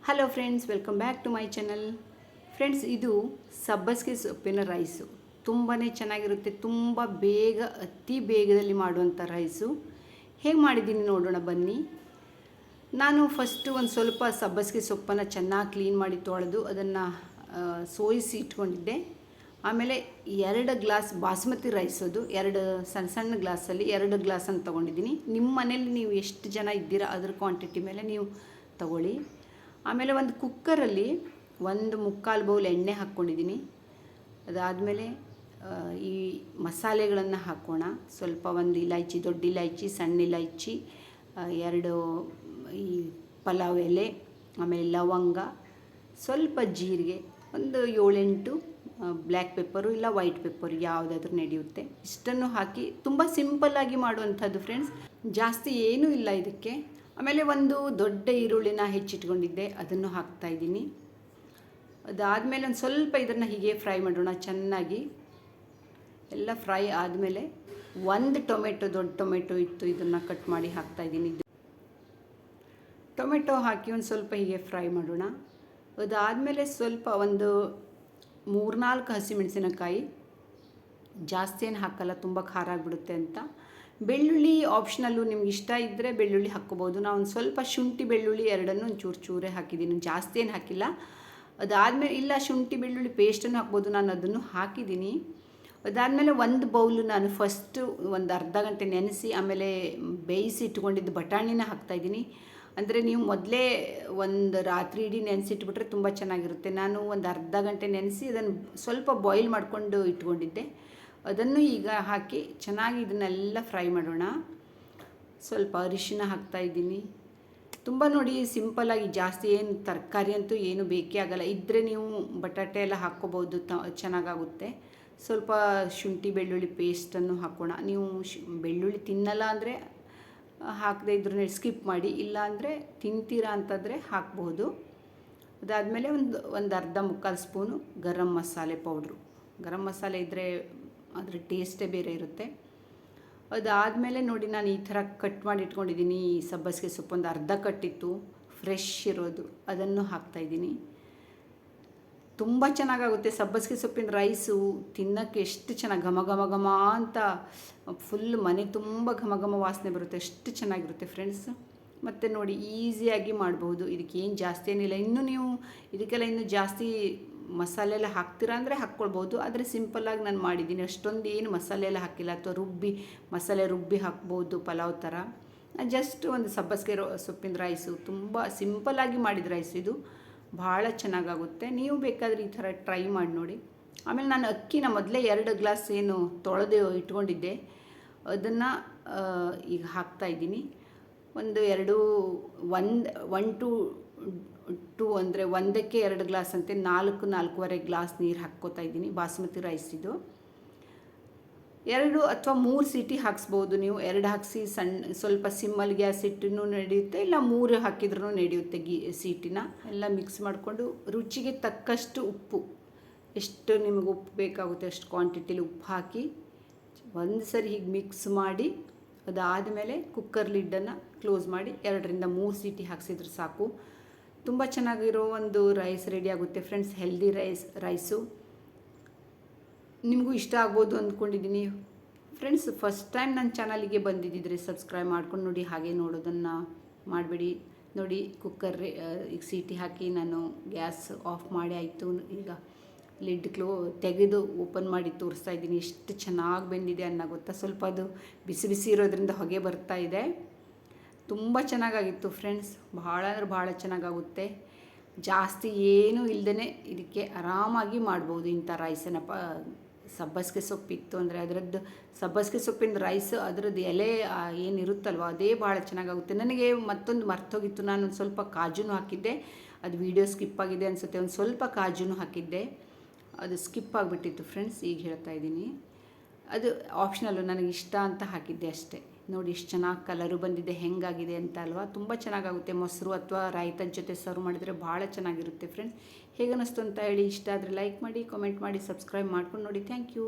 Hello friends, welcome back to my channel. Friends, ಇದು ಸಬ್ಬಸಿಗೆ ಸೊಪ್ಪಿನ ರೈಸು ತುಂಬಾ ಚೆನ್ನಾಗಿರುತ್ತೆ. ತುಂಬ ಬೇಗ, ಅತಿ ಬೇಗದಲ್ಲಿ ಮಾಡುವಂಥ ರೈಸು ಹೇಗೆ ಮಾಡಿದ್ದೀನಿ ನೋಡೋಣ ಬನ್ನಿ. ನಾನು ಫಸ್ಟು ಒಂದು ಸ್ವಲ್ಪ ಸಬ್ಬಸಿಗೆ ಸೊಪ್ಪನ್ನು ಚೆನ್ನಾಗಿ ಕ್ಲೀನ್ ಮಾಡಿ ತೊಳೆದು ಅದನ್ನು ಸೋಯಿಸಿ ಇಟ್ಕೊಂಡಿದ್ದೆ. ಆಮೇಲೆ 2 ಗ್ಲಾಸ್ ಬಾಸ್ಮತಿ ರೈಸ್, ಅದು 2 ಸಣ್ಣ ಸಣ್ಣ ಗ್ಲಾಸಲ್ಲಿ 2 ಗ್ಲಾಸನ್ನು ತೊಗೊಂಡಿದ್ದೀನಿ. ನಿಮ್ಮ ಮನೇಲಿ ನೀವು ಎಷ್ಟು ಜನ ಇದ್ದೀರಾ ಅದ್ರ ಕ್ವಾಂಟಿಟಿ ಮೇಲೆ ನೀವು ತಗೊಳ್ಳಿ. ಆಮೇಲೆ ಒಂದು ಕುಕ್ಕರಲ್ಲಿ 1/4 ಬೌಲ್ ಎಣ್ಣೆ ಹಾಕ್ಕೊಂಡಿದ್ದೀನಿ. ಅದಾದಮೇಲೆ ಈ ಮಸಾಲೆಗಳನ್ನು ಹಾಕೋಣ. ಸ್ವಲ್ಪ ಒಂದು ಇಲೈಚಿ, ದೊಡ್ಡ ಇಲೈಚಿ, ಸಣ್ಣ ಇಲೈಚಿ, 2 ಈ ಪಲಾವ್ ಎಲೆ, ಆಮೇಲೆ ಲವಂಗ, ಸ್ವಲ್ಪ ಜೀರಿಗೆ, ಒಂದು 7-8 ಬ್ಲ್ಯಾಕ್ ಪೆಪ್ಪರು ಇಲ್ಲ ವೈಟ್ ಪೆಪ್ಪರು ಯಾವುದಾದ್ರೂ ನಡೆಯುತ್ತೆ. ಇಷ್ಟನ್ನು ಹಾಕಿ ತುಂಬ ಸಿಂಪಲ್ಲಾಗಿ ಮಾಡುವಂಥದ್ದು ಫ್ರೆಂಡ್ಸ್, ಜಾಸ್ತಿ ಏನೂ ಇಲ್ಲ ಇದಕ್ಕೆ. ಆಮೇಲೆ ಒಂದು ದೊಡ್ಡ ಈರುಳ್ಳಿನ ಹೆಚ್ಚಿಟ್ಕೊಂಡಿದ್ದೆ, ಅದನ್ನು ಹಾಕ್ತಾಯಿದ್ದೀನಿ. ಅದಾದಮೇಲೆ ಒಂದು ಸ್ವಲ್ಪ ಇದನ್ನು ಹೀಗೆ ಫ್ರೈ ಮಾಡೋಣ ಚೆನ್ನಾಗಿ. ಎಲ್ಲ ಫ್ರೈ ಆದಮೇಲೆ 1 ಟೊಮೆಟೊ, ದೊಡ್ಡ ಟೊಮೆಟೊ ಇತ್ತು, ಇದನ್ನು ಕಟ್ ಮಾಡಿ ಹಾಕ್ತಾಯಿದ್ದೀನಿ. ಟೊಮೆಟೊ ಹಾಕಿ ಒಂದು ಸ್ವಲ್ಪ ಹೀಗೆ ಫ್ರೈ ಮಾಡೋಣ. ಅದಾದಮೇಲೆ ಸ್ವಲ್ಪ ಒಂದು 3-4 ಹಸಿಮೆಣಸಿನಕಾಯಿ, ಜಾಸ್ತಿ ಏನು ಹಾಕಲ್ಲ, ತುಂಬ ಖಾರ ಆಗಿಬಿಡುತ್ತೆ ಅಂತ. ಬೆಳ್ಳುಳ್ಳಿ ಆಪ್ಷನಲ್ಲು, ನಿಮ್ಗೆ ಇಷ್ಟ ಇದ್ದರೆ ಬೆಳ್ಳುಳ್ಳಿ ಹಾಕ್ಕೋಬೋದು. ನಾನು ಒಂದು ಸ್ವಲ್ಪ ಶುಂಠಿ ಬೆಳ್ಳುಳ್ಳಿ ಎರಡನ್ನೂ ಒಂದು ಚೂರೇ ಹಾಕಿದ್ದೀನಿ, ಜಾಸ್ತಿ ಏನು ಹಾಕಿಲ್ಲ. ಅದಾದಮೇಲೆ ಇಲ್ಲ ಶುಂಠಿ ಬೆಳ್ಳುಳ್ಳಿ ಪೇಸ್ಟನ್ನು ಹಾಕ್ಬೋದು, ನಾನು ಅದನ್ನು ಹಾಕಿದ್ದೀನಿ. ಅದಾದಮೇಲೆ 1 ಬೌಲು ನಾನು ಫಸ್ಟು ಒಂದು ಅರ್ಧ ಗಂಟೆ ನೆನೆಸಿ ಆಮೇಲೆ ಬೇಯಿಸಿ ಇಟ್ಕೊಂಡಿದ್ದು ಬಟಾಣಿನ ಹಾಕ್ತಾಯಿದ್ದೀನಿ. ಅಂದರೆ ನೀವು ಮೊದಲೇ ಒಂದು ರಾತ್ರಿ ಇಡೀ ನೆನೆಸಿಟ್ಬಿಟ್ರೆ ತುಂಬ ಚೆನ್ನಾಗಿರುತ್ತೆ. ನಾನು ಒಂದು ಅರ್ಧ ಗಂಟೆ ನೆನೆಸಿ ಅದನ್ನು ಸ್ವಲ್ಪ ಬಾಯ್ಲ್ ಮಾಡಿಕೊಂಡು ಇಟ್ಕೊಂಡಿದ್ದೆ. ಅದನ್ನು ಈಗ ಹಾಕಿ ಚೆನ್ನಾಗಿ ಇದನ್ನೆಲ್ಲ ಫ್ರೈ ಮಾಡೋಣ. ಸ್ವಲ್ಪ ಅರಿಶಿನ ಹಾಕ್ತಾಯಿದ್ದೀನಿ. ತುಂಬ ನೋಡಿ ಸಿಂಪಲ್ಲಾಗಿ, ಜಾಸ್ತಿ ಏನು ತರಕಾರಿ ಅಂತೂ ಏನು ಬೇಕೇ ಆಗಲ್ಲ. ಇದ್ದರೆ ನೀವು ಬಟಾಟೆ ಎಲ್ಲ ಹಾಕ್ಕೋಬೋದು, ಚೆನ್ನಾಗಾಗುತ್ತೆ. ಸ್ವಲ್ಪ ಶುಂಠಿ ಬೆಳ್ಳುಳ್ಳಿ ಪೇಸ್ಟನ್ನು ಹಾಕೋಣ. ನೀವು ಬೆಳ್ಳುಳ್ಳಿ ತಿನ್ನಲ್ಲ ಅಂದರೆ ಹಾಕದೇ ಇದ್ರೂ ಸ್ಕಿಪ್ ಮಾಡಿ, ಇಲ್ಲಾಂದರೆ ತಿಂತೀರಾ ಅಂತಂದರೆ ಹಾಕ್ಬೋದು. ಅದಾದಮೇಲೆ ಒಂದು ಅರ್ಧ-ಮುಕ್ಕಾಲು ಸ್ಪೂನು ಗರಂ ಮಸಾಲೆ ಪೌಡ್ರು. ಗರಂ ಮಸಾಲೆ ಇದ್ದರೆ ಅದರ ಟೇಸ್ಟೇ ಬೇರೆ ಇರುತ್ತೆ. ಅದಾದಮೇಲೆ ನೋಡಿ, ನಾನು ಈ ಥರ ಕಟ್ ಮಾಡಿ ಇಟ್ಕೊಂಡಿದ್ದೀನಿ. ಈ ಸಬ್ಬಸಿಗೆ ಸೊಪ್ಪು ಒಂದು ಅರ್ಧ ಕಟ್ಟಿತ್ತು, ಫ್ರೆಶ್ ಇರೋದು, ಅದನ್ನು ಹಾಕ್ತಾಯಿದ್ದೀನಿ. ತುಂಬ ಚೆನ್ನಾಗಾಗುತ್ತೆ ಸಬ್ಬಸಿಗೆ ಸೊಪ್ಪಿನ ರೈಸು. ತಿನ್ನೋಕ್ಕೆ ಎಷ್ಟು ಚೆನ್ನಾಗಿ ಘಮ ಘಮ ಘಮ ಅಂತ ಫುಲ್ ಮನೆ ತುಂಬ ಘಮ ಘಮ ವಾಸನೆ ಬರುತ್ತೆ, ಎಷ್ಟು ಚೆನ್ನಾಗಿರುತ್ತೆ ಫ್ರೆಂಡ್ಸ್. ಮತ್ತು ನೋಡಿ, ಈಸಿಯಾಗಿ ಮಾಡ್ಬೋದು. ಇದಕ್ಕೇನು ಜಾಸ್ತಿ ಏನಿಲ್ಲ. ಇನ್ನೂ ನೀವು ಇದಕ್ಕೆಲ್ಲ ಇನ್ನೂ ಜಾಸ್ತಿ ಮಸಾಲೆ ಎಲ್ಲ ಹಾಕ್ತೀರಾ ಅಂದರೆ ಹಾಕ್ಕೊಳ್ಬೋದು. ಆದರೆ ಸಿಂಪಲ್ಲಾಗಿ ನಾನು ಮಾಡಿದ್ದೀನಿ, ಅಷ್ಟೊಂದು ಏನು ಮಸಾಲೆ ಎಲ್ಲ ಹಾಕಿಲ್ಲ. ಅಥವಾ ಮಸಾಲೆ ರುಬ್ಬಿ ಹಾಕ್ಬೋದು ಪಲಾವ್ ಥರ. ಜಸ್ಟ್ ಒಂದು ಸಬ್ಬಸಿಗೆ ಸೊಪ್ಪಿನ ರೈಸು, ತುಂಬ ಸಿಂಪಲ್ಲಾಗಿ ಮಾಡಿದ ರೈಸ್ ಇದು, ಭಾಳ ಚೆನ್ನಾಗಾಗುತ್ತೆ. ನೀವು ಬೇಕಾದರೆ ಈ ಥರ ಟ್ರೈ ಮಾಡಿ ನೋಡಿ. ಆಮೇಲೆ ನಾನು ಅಕ್ಕಿನ ಮೊದಲೇ 2 ಗ್ಲಾಸ್ ಏನು ತೊಳೆದು ಇಟ್ಕೊಂಡಿದ್ದೆ, ಅದನ್ನು ಈಗ ಹಾಕ್ತಾಯಿದ್ದೀನಿ. ಒಂದು 1 to 2 ಅಂದರೆ 1ಕ್ಕೆ 2 ಗ್ಲಾಸ್ ಅಂತೆ 4-4.5 ಗ್ಲಾಸ್ ನೀರು ಹಾಕ್ಕೋತಾ ಇದ್ದೀನಿ. ಬಾಸುಮತಿ ರೈಸ್ ಇದು. 2 ಅಥವಾ 3 ಸೀಟಿ ಹಾಕ್ಸ್ಬೋದು ನೀವು. 2 ಹಾಕಿಸಿ ಸ್ವಲ್ಪ ಸಿಮ್ಮಲ್ಲಿ ಗ್ಯಾಸ್ ಇಟ್ಟೂ ನಡೆಯುತ್ತೆ, ಇಲ್ಲ 3 ಹಾಕಿದ್ರೂ ನಡೆಯುತ್ತೆ ಸೀಟಿನ. ಎಲ್ಲ ಮಿಕ್ಸ್ ಮಾಡಿಕೊಂಡು ರುಚಿಗೆ ತಕ್ಕಷ್ಟು ಉಪ್ಪು, ಎಷ್ಟು ನಿಮಗೆ ಉಪ್ಪು ಬೇಕಾಗುತ್ತೆ ಅಷ್ಟು ಕ್ವಾಂಟಿಟಿಲಿ ಉಪ್ಪು ಹಾಕಿ ಒಂದು ಸರಿ ಹೀಗೆ ಮಿಕ್ಸ್ ಮಾಡಿ, ಅದಾದಮೇಲೆ ಕುಕ್ಕರ್ ಲಿಡ್ಡನ್ನು ಕ್ಲೋಸ್ ಮಾಡಿ 2-3 ಸೀಟಿ ಹಾಕ್ಸಿದ್ರೆ ಸಾಕು. ತುಂಬ ಚೆನ್ನಾಗಿರೋ ಒಂದು ರೈಸ್ ರೆಡಿ ಆಗುತ್ತೆ ಫ್ರೆಂಡ್ಸ್. ಹೆಲ್ದಿ ರೈಸು ನಿಮಗೂ ಇಷ್ಟ ಆಗ್ಬೋದು ಅಂದ್ಕೊಂಡಿದ್ದೀನಿ ಫ್ರೆಂಡ್ಸ್. ಫಸ್ಟ್ ಟೈಮ್ ನನ್ನ ಚಾನಲಿಗೆ ಬಂದಿದ್ದಿದ್ರೆ ಸಬ್ಸ್ಕ್ರೈಬ್ ಮಾಡ್ಕೊಂಡು ನೋಡಿ, ಹಾಗೆ ನೋಡೋದನ್ನು ಮಾಡಬೇಡಿ. ನೋಡಿ, ಕುಕ್ಕರ್ ಈಗ ಸೀಟಿ ಹಾಕಿ ನಾನು ಗ್ಯಾಸ್ ಆಫ್ ಮಾಡಿ ಆಯಿತು. ಈಗ ಲಿಡ್ ತೆಗೆದು ಓಪನ್ ಮಾಡಿ ತೋರಿಸ್ತಾ ಇದ್ದೀನಿ. ಎಷ್ಟು ಚೆನ್ನಾಗಿ ಬೆಂದಿದೆ ಅನ್ನ ಗೊತ್ತಾ. ಸ್ವಲ್ಪ ಅದು ಬಿಸಿ ಬಿಸಿ ಇರೋದ್ರಿಂದ ಹೊಗೆ ಬರ್ತಾ ಇದೆ. ತುಂಬ ಚೆನ್ನಾಗಾಗಿತ್ತು ಫ್ರೆಂಡ್ಸ್, ಭಾಳ ಅಂದರೆ ಭಾಳ ಚೆನ್ನಾಗಾಗುತ್ತೆ. ಜಾಸ್ತಿ ಏನೂ ಇಲ್ಲದೇ ಇದಕ್ಕೆ ಆರಾಮಾಗಿ ಮಾಡ್ಬೋದು ಇಂಥ ರೈಸನ್ನು. ಸಬ್ಬಸಿಗೆ ಸೊಪ್ಪಿತ್ತು ಅಂದರೆ ಅದರದ್ದು ಸಬ್ಬಸಿಗೆ ಸೊಪ್ಪಿನ ರೈಸ್, ಅದರದ್ದು ಎಲೆ ಏನಿರುತ್ತಲ್ವ ಅದೇ ಭಾಳ ಚೆನ್ನಾಗಾಗುತ್ತೆ. ನನಗೆ ಮತ್ತೊಂದು ಮರ್ತೋಗಿತ್ತು, ನಾನು ಒಂದು ಸ್ವಲ್ಪ ಕಾಜುನೂ ಹಾಕಿದ್ದೆ. ಅದು ವಿಡಿಯೋ ಸ್ಕಿಪ್ ಆಗಿದೆ ಅನಿಸುತ್ತೆ. ಒಂದು ಸ್ವಲ್ಪ ಕಾಜುನೂ ಹಾಕಿದ್ದೆ, ಅದು ಸ್ಕಿಪ್ ಆಗಿಬಿಟ್ಟಿತ್ತು ಫ್ರೆಂಡ್ಸ್. ಈಗ ಹೇಳ್ತಾ ಇದ್ದೀನಿ, ಅದು ಆಪ್ಷನಲ್ಲು, ನನಗೆ ಇಷ್ಟ ಅಂತ ಹಾಕಿದ್ದೆ ಅಷ್ಟೇ. ನೋಡಿ ಎಷ್ಟು ಚೆನ್ನಾಗಿ ಕಲರು ಬಂದಿದೆ, ಹೆಂಗಾಗಿದೆ ಅಂತ ಅಲ್ವಾ. ತುಂಬ ಚೆನ್ನಾಗಾಗುತ್ತೆ. ಮೊಸರು ಅಥವಾ ರಾಯ್ತದ ಜೊತೆ ಸರ್ವ್ ಮಾಡಿದರೆ ಭಾಳ ಚೆನ್ನಾಗಿರುತ್ತೆ ಫ್ರೆಂಡ್ಸ್. ಹೇಗನ್ನಿಸ್ತು ಅಂತ ಹೇಳಿ. ಇಷ್ಟ ಆದರೆ ಲೈಕ್ ಮಾಡಿ, ಕಾಮೆಂಟ್ ಮಾಡಿ, ಸಬ್ಸ್ಕ್ರೈಬ್ ಮಾಡ್ಕೊಂಡು ನೋಡಿ. Thank you.